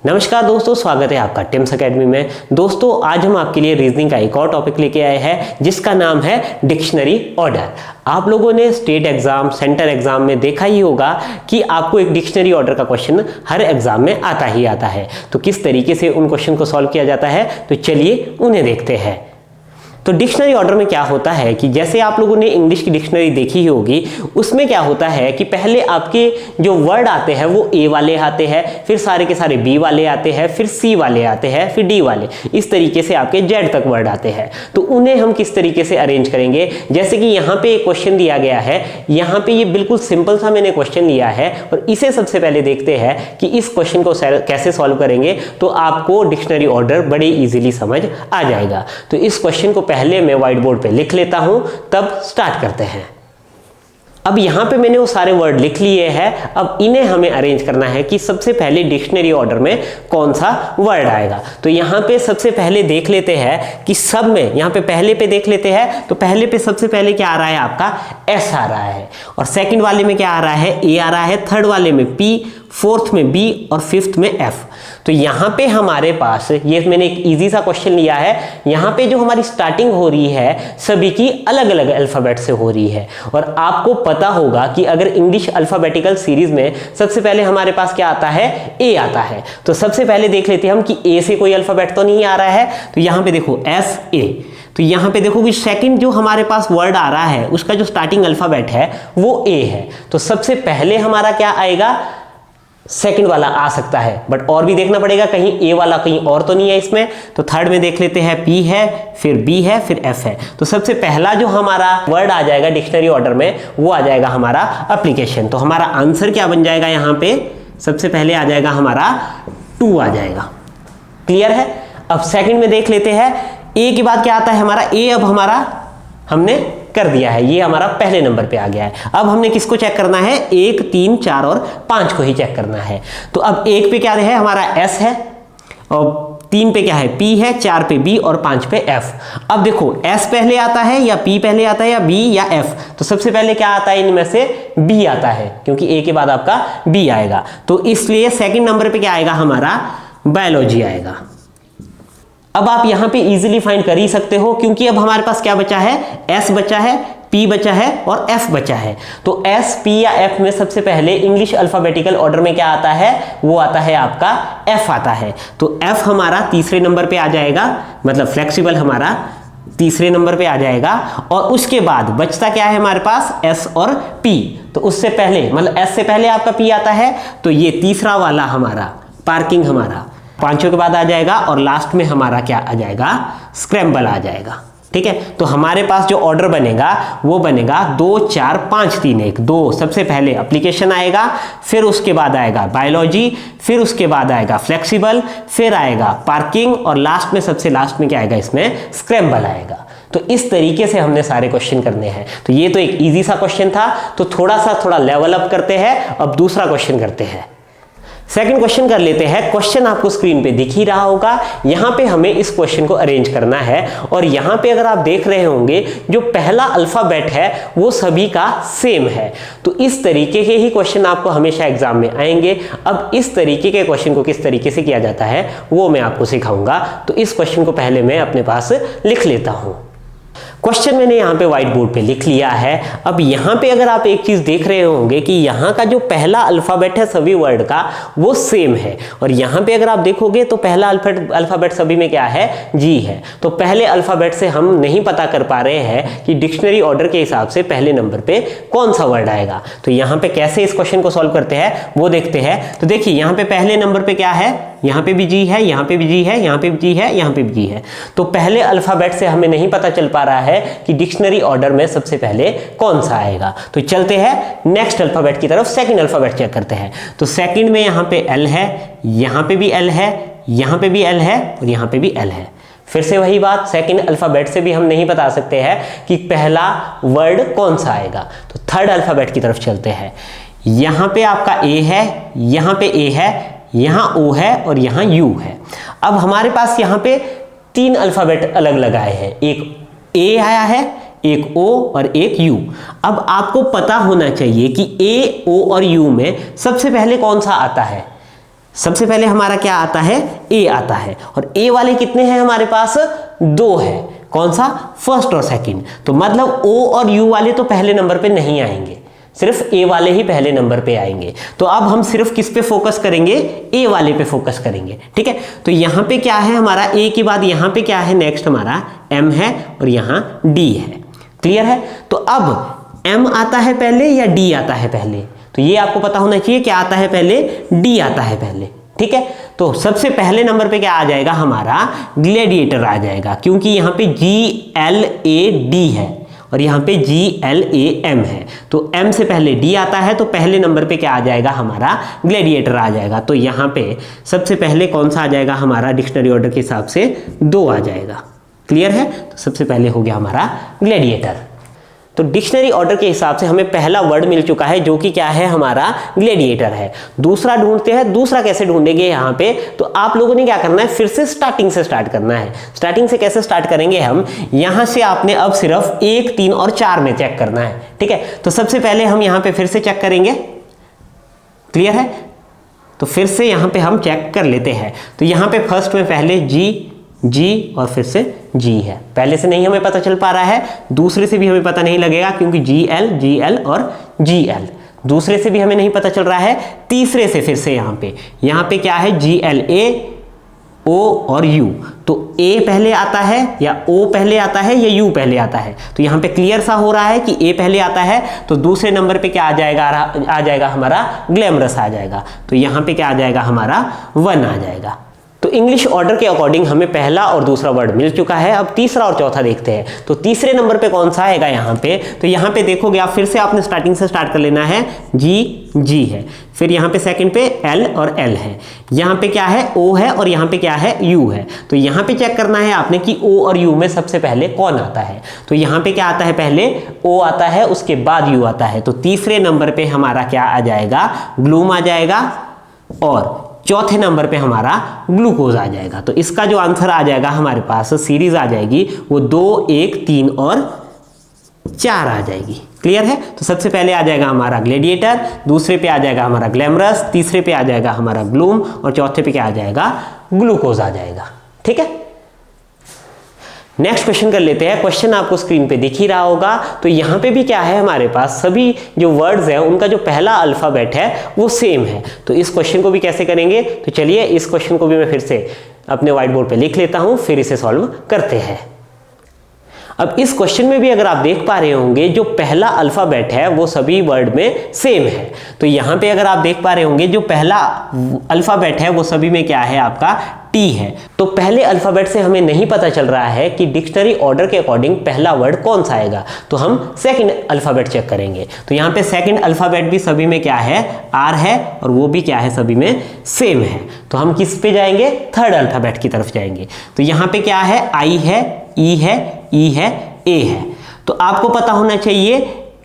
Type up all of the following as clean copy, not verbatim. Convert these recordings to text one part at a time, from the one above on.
नमस्कार दोस्तों, स्वागत है आपका टिम्स अकेडमी में। दोस्तों आज हम आपके लिए रीजनिंग का एक और टॉपिक लेके आए हैं जिसका नाम है डिक्शनरी ऑर्डर। आप लोगों ने स्टेट एग्जाम, सेंटर एग्जाम में देखा ही होगा कि आपको एक डिक्शनरी ऑर्डर का क्वेश्चन हर एग्जाम में आता ही आता है। तो किस तरीके से उन क्वेश्चन को सॉल्व किया जाता है, तो चलिए उन्हें देखते हैं। तो डिक्शनरी ऑर्डर में क्या होता है कि जैसे आप लोगों ने इंग्लिश की डिक्शनरी देखी ही होगी, उसमें क्या होता है कि पहले आपके जो वर्ड आते हैं वो ए वाले आते हैं, फिर सारे के सारे बी वाले आते हैं, फिर सी वाले आते हैं, फिर डी वाले, इस तरीके से आपके जेड तक वर्ड आते हैं। तो उन्हें हम किस तरीके से अरेंज करेंगे, जैसे कि यहाँ पे एक क्वेश्चन दिया गया है, यहाँ पे ये बिल्कुल सिंपल सा मैंने क्वेश्चन लिया है और इसे सबसे पहले देखते हैं कि इस क्वेश्चन को कैसे सॉल्व करेंगे, तो आपको डिक्शनरी ऑर्डर बड़े इजीली समझ आ जाएगा। तो इस क्वेश्चन को पहले मैं व्हाइट बोर्ड पे लिख लेता हूं, तब स्टार्ट करते हैं। अब यहां पे मैंने वो सारे वर्ड लिख लिए हैं। अब इन्हें हमें अरेंज करना है कि सबसे पहले डिक्शनरी ऑर्डर में कौन सा वर्ड आएगा। तो यहां पे सबसे पहले देख लेते हैं कि सब में, यहां पे पहले पे देख लेते हैं। तो पहले पे सबसे पहले क्या आ रहा है, आपका एस आ रहा है, और सेकंड वाले में क्या आ रहा है, ए आ रहा है, थर्ड वाले में पी, फोर्थ में बी और फिफ्थ में एफ। तो यहां पे हमारे पास, ये मैंने एक इजी सा क्वेश्चन लिया है, यहां पे जो हमारी स्टार्टिंग हो रही है सभी की अलग अलग अल्फाबेट से हो रही है। और आपको पता होगा कि अगर इंग्लिश अल्फाबेटिकल सीरीज में सबसे पहले हमारे पास क्या आता है, ए आता है। तो सबसे पहले देख लेते हैं हम कि ए से कोई अल्फाबेट तो नहीं आ रहा है। तो यहां पे देखो एस ए, तो यहां पे देखो कि सेकंड जो हमारे पास वर्ड आ रहा है उसका जो स्टार्टिंग अल्फाबेट है वो ए है। तो सबसे पहले हमारा क्या आएगा, सेकंड वाला आ सकता है, बट और भी देखना पड़ेगा कहीं ए वाला कहीं और तो नहीं है इसमें। तो थर्ड में देख लेते हैं, पी है, फिर बी है, फिर एफ है। तो सबसे पहला जो हमारा वर्ड आ जाएगा डिक्शनरी ऑर्डर में वो आ जाएगा हमारा एप्लीकेशन। तो हमारा आंसर क्या बन जाएगा, यहां पे सबसे पहले आ जाएगा हमारा 2 आ जाएगा। क्लियर है। अब सेकंड में देख लेते हैं, ए के बाद क्या आता है हमारा, ए अब हमारा हमने कर दिया है, ये हमारा पहले नंबर पे आ गया है। अब हमने किसको चेक करना है, 1, 3, 4 और 5 को ही चेक करना है। तो अब 1 पे क्या है हमारा एस है, और 3 पे क्या है, पी है, 4 पे बी और 5 पे एफ। अब देखो एस पहले आता है या पी पहले आता है या बी या एफ, तो सबसे पहले क्या आता है इनमें से, बी आता है, क्योंकि ए के बाद आपका बी आएगा। तो इसलिए सेकंड नंबर पे क्या आएगा हमारा, बायोलॉजी आएगा। अब आप यहां पे इजीली फाइंड कर ही सकते हो, क्योंकि अब हमारे पास क्या बचा है, एस बचा है, पी बचा है और एफ बचा है। तो एस, पी या एफ में सबसे पहले इंग्लिश अल्फाबेटिकल ऑर्डर में क्या आता है, वो आता है आपका एफ आता है। तो एफ हमारा तीसरे नंबर पे आ जाएगा, मतलब फ्लेक्सिबल हमारा तीसरे नंबर पे आ जाएगा। और उसके बाद बचता क्या है हमारे पास, एस और पी। तो उससे पहले, मतलब एस से पहले आपका पी आता है, तो ये तीसरा वाला हमारा पार्किंग हमारा 5 के बाद आ जाएगा, और लास्ट में हमारा क्या आ जाएगा, स्क्रैम्बल आ जाएगा। ठीक है। तो हमारे पास जो ऑर्डर बनेगा वो बनेगा 2, 4, 5, 3, 1, 2 सबसे पहले एप्लीकेशन आएगा, फिर उसके बाद आएगा बायोलॉजी, फिर उसके बाद आएगा फ्लेक्सिबल, फिर आएगा पार्किंग, और लास्ट में, सबसे लास्ट में क्या आएगा, इसमें स्क्रैम्बल आएगा। तो इस तरीके से हमने सारे क्वेश्चन करने हैं। तो ये तो एक इजी सा क्वेश्चन था, तो थोड़ा लेवल अप करते हैं। अब दूसरा क्वेश्चन करते हैं। सेकंड क्वेश्चन कर लेते हैं। क्वेश्चन आपको स्क्रीन पे दिख ही रहा होगा। यहां पे हमें इस क्वेश्चन को अरेंज करना है, और यहां पे अगर आप देख रहे होंगे जो पहला अल्फाबेट है वो सभी का सेम है। तो इस तरीके के ही क्वेश्चन आपको हमेशा एग्जाम में आएंगे। अब इस तरीके के क्वेश्चन को किस तरीके से किया जाता है वो मैं आपको सिखाऊंगा। तो इस क्वेश्चन को पहले मैं अपने पास लिख लेता हूं। क्वेश्चन मैंने यहाँ पे व्हाइट बोर्ड पे लिख लिया है। अब यहाँ पे अगर आप एक चीज देख रहे होंगे कि यहाँ का जो पहला अल्फाबेट है सभी वर्ड का वो सेम है, और यहाँ पे अगर आप देखोगे तो पहला अल्फाबेट सभी में क्या है, जी है। तो पहले अल्फाबेट से हम नहीं पता कर पा रहे हैं कि डिक्शनरी ऑर्डर के हिसाब से पहले नंबर पे कौन सा वर्ड आएगा। तो यहाँ पे कैसे इस क्वेश्चन को सॉल्व करते हैं वो देखते हैं। तो देखिए यहाँ पे पहले नंबर पे क्या है, यहाँ पे भी जी है, यहाँ पे भी जी है, यहाँ पे भी जी है, यहाँ पे भी जी है। तो पहले अल्फाबेट से हमें नहीं पता चल पा रहा है कि डिक्शनरी ऑर्डर में सबसे पहले कौन सा आएगा। तो चलते हैं नेक्स्ट अल्फाबेट की तरफ, सेकंड अल्फाबेट चेक करते हैं। तो सेकंड में यहाँ पे एल है, यहाँ पे भी एल है, यहाँ पे भी एल है और यहाँ पे भी एल है। फिर से वही बात, सेकंड अल्फाबेट से भी हम नहीं बता सकते हैं कि पहला वर्ड कौन सा आएगा। तो थर्ड अल्फाबेट की तरफ चलते हैं। यहाँ पे आपका ए है, यहाँ पे ए है, यहाँ ओ है और यहाँ यू है। अब हमारे पास यहाँ पे 3 अल्फाबेट अलग लगाए हैं, एक ए आया है, एक ओ और एक यू। अब आपको पता होना चाहिए कि ए, ओ और यू में सबसे पहले कौन सा आता है। सबसे पहले हमारा क्या आता है, ए आता है, और ए वाले कितने हैं हमारे पास, 2 है। कौन सा, फर्स्ट और सेकंड। तो मतलब ओ और यू वाले तो पहले नंबर पे नहीं आएंगे, सिर्फ ए वाले ही पहले नंबर पे आएंगे। तो अब हम सिर्फ किस पे फोकस करेंगे, ए वाले पे फोकस करेंगे, ठीक है। तो यहाँ पे क्या है हमारा, ए के बाद यहाँ पे क्या है, नेक्स्ट हमारा एम है और यहाँ डी है। क्लियर है। तो अब एम आता है पहले या डी आता है पहले, तो ये आपको पता होना चाहिए, क्या आता है पहले, डी आता है पहले, ठीक है। तो सबसे पहले नंबर पे क्या आ जाएगा हमारा, ग्लैडिएटर आ जाएगा, क्योंकि यहाँ पे GLAD है और यहाँ पे GLAM है। तो M से पहले D आता है, तो पहले नंबर पे क्या आ जाएगा हमारा, ग्लैडिएटर आ जाएगा। तो यहाँ पे सबसे पहले कौन सा आ जाएगा हमारा, डिक्शनरी ऑर्डर के हिसाब से 2 आ जाएगा। क्लियर है। तो सबसे पहले हो गया हमारा ग्लैडिएटर। तो डिक्शनरी ऑर्डर के हिसाब से हमें पहला वर्ड मिल चुका है, जो कि क्या है हमारा, ग्लैडिएटर है। दूसरा ढूंढते हैं। दूसरा कैसे ढूंढेंगे यहाँ पे, तो आप लोगों ने क्या करना है, फिर से स्टार्टिंग से स्टार्ट करना है। स्टार्टिंग से कैसे स्टार्ट करेंगे हम, यहाँ से आपने अब सिर्फ 1, 3 और 4 में चेक करना है, ठीक है। तो सबसे पहले हम यहाँ पे फिर से चेक करेंगे। क्लियर है। तो फिर से यहाँ पे हम चेक कर लेते हैं। तो यहाँ पे फर्स्ट में पहले जी और फिर से जी है। पहले से नहीं हमें पता चल पा रहा है, दूसरे से भी हमें पता नहीं लगेगा, क्योंकि GL और GL दूसरे से भी हमें नहीं पता चल रहा है। तीसरे से फिर से यहाँ पे क्या है, GLA, O और U। तो A पहले आता है या O पहले आता है या U पहले आता है। तो यहाँ पे क्लियर सा हो रहा है कि A पहले आता है, तो दूसरे नंबर पे क्या आ जाएगा हमारा, ग्लैमरस आ जाएगा। तो यहाँ पे क्या आ जाएगा हमारा, 1 आ जाएगा। तो इंग्लिश ऑर्डर के अकॉर्डिंग हमें पहला और दूसरा वर्ड मिल चुका है। अब तीसरा और चौथा देखते हैं। तो तीसरे नंबर पे कौन सा आएगा यहाँ पे, तो यहाँ पे देखोगे आप, फिर से आपने स्टार्टिंग से स्टार्ट कर लेना है। जी है, फिर यहाँ पे सेकंड पे L और L है, यहाँ पे क्या है, O है और यहाँ पे क्या है, U है। तो यहाँ पे चेक करना है आपने कि O और U में सबसे पहले कौन आता है। तो यहाँ पे क्या आता है, पहले O आता है, उसके बाद U आता है। तो तीसरे नंबर पे हमारा क्या आ जाएगा, ग्लूम आ जाएगा, और चौथे नंबर पे हमारा ग्लूकोज आ जाएगा। तो इसका जो आंसर आ जाएगा हमारे पास, सीरीज आ जाएगी वो 2, 1, 3 और 4 आ जाएगी। क्लियर है। तो सबसे पहले आ जाएगा हमारा ग्लैडिएटर, दूसरे पे आ जाएगा हमारा ग्लैमरस, तीसरे पे आ जाएगा हमारा ग्लूम, और चौथे पे क्या आ जाएगा, ग्लूकोज आ जाएगा। ठीक है। नेक्स्ट क्वेश्चन कर लेते हैं। क्वेश्चन आपको स्क्रीन पे दिख ही रहा होगा। तो यहाँ पे भी क्या है, हमारे पास सभी जो वर्ड्स हैं उनका जो पहला अल्फाबेट है वो सेम है। तो इस क्वेश्चन को भी कैसे करेंगे, तो चलिए इस क्वेश्चन को भी मैं फिर से अपने व्हाइट बोर्ड पे लिख लेता हूँ, फिर इसे सॉल्व करते हैं। अब इस क्वेश्चन में भी अगर आप देख पा रहे होंगे, जो पहला अल्फाबेट है वो सभी वर्ड में सेम है। तो यहाँ पे अगर आप देख पा रहे होंगे, जो पहला अल्फाबेट है वो सभी में क्या है, आपका टी है। तो पहले अल्फाबेट से हमें नहीं पता चल रहा है कि डिक्शनरी ऑर्डर के अकॉर्डिंग पहला वर्ड कौन सा आएगा। तो हम सेकंड अल्फाबेट चेक करेंगे। तो यहाँ पे सेकंड अल्फाबेट भी सभी में क्या है, आर है, और वो भी क्या है, सभी में सेम है। तो हम किस पे जाएंगे, थर्ड अल्फाबेट की तरफ जाएंगे। तो यहाँ पे क्या है, आई है, ई है, ई है, ए है। तो आपको पता होना चाहिए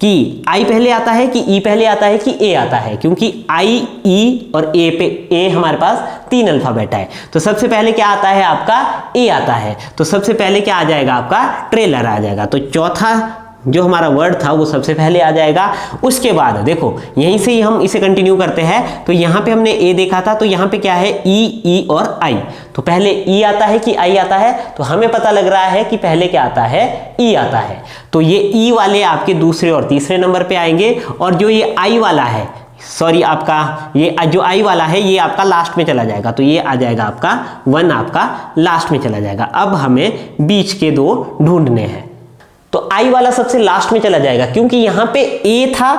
कि आई पहले आता है कि ई पहले आता है कि ए आता है, क्योंकि आई, ई और ए पे ए हमारे पास 3 अल्फाबेट है। तो सबसे पहले क्या आता है, आपका ए आता है। तो सबसे पहले क्या आ जाएगा, आपका ट्रेलर आ जाएगा। तो चौथा जो हमारा वर्ड था वो सबसे पहले आ जाएगा। उसके बाद देखो यहीं से ही हम इसे कंटिन्यू करते हैं। तो यहाँ पे हमने ए देखा था, तो यहाँ पे क्या है, ई और आई। तो पहले ई आता है कि आई आता है, तो हमें पता लग रहा है कि पहले क्या आता है, ई आता है। तो ये ई वाले आपके दूसरे और तीसरे नंबर पे आएंगे, और जो ये आई वाला है, सॉरी आपका ये जो आई वाला है ये आपका लास्ट में चला जाएगा। तो ये आ जाएगा आपका 1, आपका लास्ट में चला जाएगा। अब हमें बीच के 2 ढूंढने हैं। तो आई वाला सबसे लास्ट में चला जाएगा, क्योंकि यहाँ पे ए था,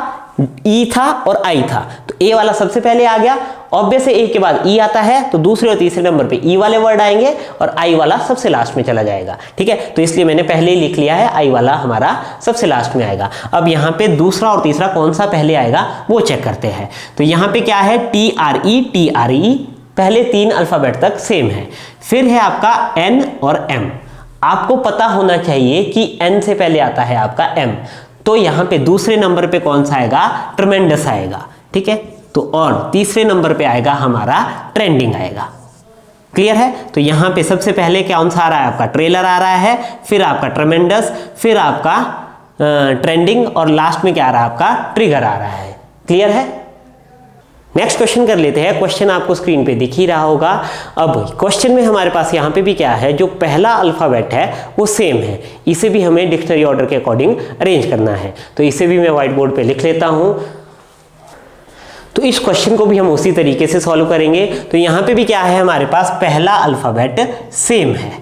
ई था और आई था। तो ए वाला सबसे पहले आ गया। ऑब्वियस है, ए के बाद ई आता है, तो दूसरे और तीसरे नंबर पे ई वाले वर्ड आएंगे, और आई वाला सबसे लास्ट में चला जाएगा। ठीक है। तो इसलिए मैंने पहले ही लिख लिया है, आई वाला हमारा सबसे लास्ट में आएगा। अब यहाँ पे दूसरा और तीसरा कौन सा पहले आएगा वो चेक करते हैं। तो यहाँ पे क्या है, TRE पहले 3 अल्फाबेट तक सेम है। फिर है आपका N और M। आपको पता होना चाहिए कि N से पहले आता है आपका M। तो यहाँ पे दूसरे नंबर पे कौन सा आएगा, ट्रेमेंडस आएगा। ठीक है। तो और तीसरे नंबर पे आएगा हमारा ट्रेंडिंग आएगा। क्लियर है। तो यहाँ पे सबसे पहले कौन सा आ रहा है, आपका ट्रेलर आ रहा है, फिर आपका ट्रेमेंडस, फिर आपका ट्रेंडिंग, और लास्ट में क्या आ रहा है, आपका ट्रिगर आ रहा है। क्लियर है। नेक्स्ट क्वेश्चन कर लेते हैं। क्वेश्चन आपको स्क्रीन पे दिख ही रहा होगा। अब क्वेश्चन में हमारे पास यहाँ पे भी क्या है, जो पहला अल्फ़ाबेट है वो सेम है, इसे भी हमें डिक्शनरी ऑर्डर के अकॉर्डिंग अरेंज करना है। तो इसे भी मैं व्हाइट बोर्ड पे लिख लेता हूँ। तो इस क्वेश्चन को भी हम उसी तरीके से सॉल्व करेंगे। तो यहाँ पे भी क्या है, हमारे पास पहला अल्फ़ाबेट सेम है।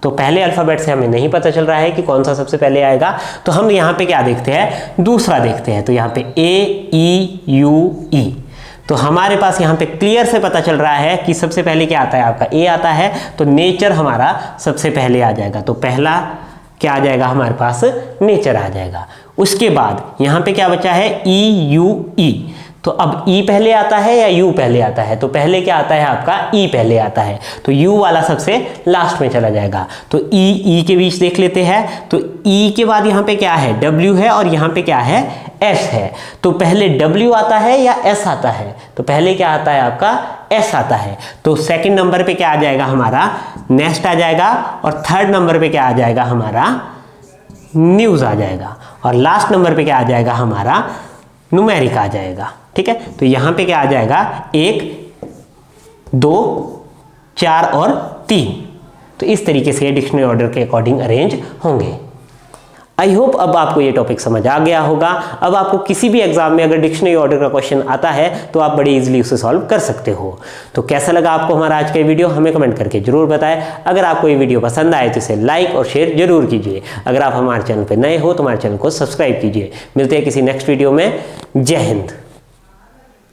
तो पहले अल्फ़ाबेट से हमें नहीं पता चल रहा है कि कौन सा सबसे पहले आएगा, तो हम यहाँ पे क्या देखते हैं, दूसरा देखते हैं। तो यहाँ पे AEUE, तो हमारे पास यहाँ पे क्लियर से पता चल रहा है कि सबसे पहले क्या आता है, आपका ए आता है, तो नेचर हमारा सबसे पहले आ जाएगा। तो पहला क्या आ जाएगा, हमारे पास नेचर आ जाएगा। उसके बाद यहाँ पे क्या बचा है, EUE। तो अब ई पहले आता है या यू पहले आता है, तो पहले क्या आता है आपका, ई पहले आता है, तो यू वाला सबसे लास्ट में चला जाएगा। तो ई के बीच देख लेते हैं। तो ई के बाद यहाँ पे क्या है, डब्ल्यू है, और यहाँ पे क्या है, एस है। तो पहले डब्ल्यू आता है या एस आता है, तो पहले क्या आता है आपका, एस आता है। तो सेकंड नंबर पे क्या आ जाएगा, हमारा नेक्स्ट आ जाएगा, और थर्ड नंबर पे क्या आ जाएगा, हमारा न्यूज़ आ जाएगा, और लास्ट नंबर पे क्या आ जाएगा, हमारा न्यूमेरिक आ जाएगा। ठीक है, तो यहाँ पे क्या आ जाएगा, 1, 2, 4 और 3। तो इस तरीके से डिक्शनरी ऑर्डर के अकॉर्डिंग अरेंज होंगे। आई होप अब आपको ये टॉपिक समझ आ गया होगा। अब आपको किसी भी एग्जाम में अगर डिक्शनरी ऑर्डर का क्वेश्चन आता है तो आप बड़ी इजीली उसे सॉल्व कर सकते हो। तो कैसा लगा आपको हमारा आज का वीडियो, हमें कमेंट करके जरूर बताएं। अगर आपको ये वीडियो पसंद आए तो इसे लाइक और शेयर जरूर कीजिए। अगर आप हमारे चैनल पर नए हो तो हमारे चैनल को सब्सक्राइब कीजिए। मिलते हैं किसी नेक्स्ट वीडियो में। जय हिंद।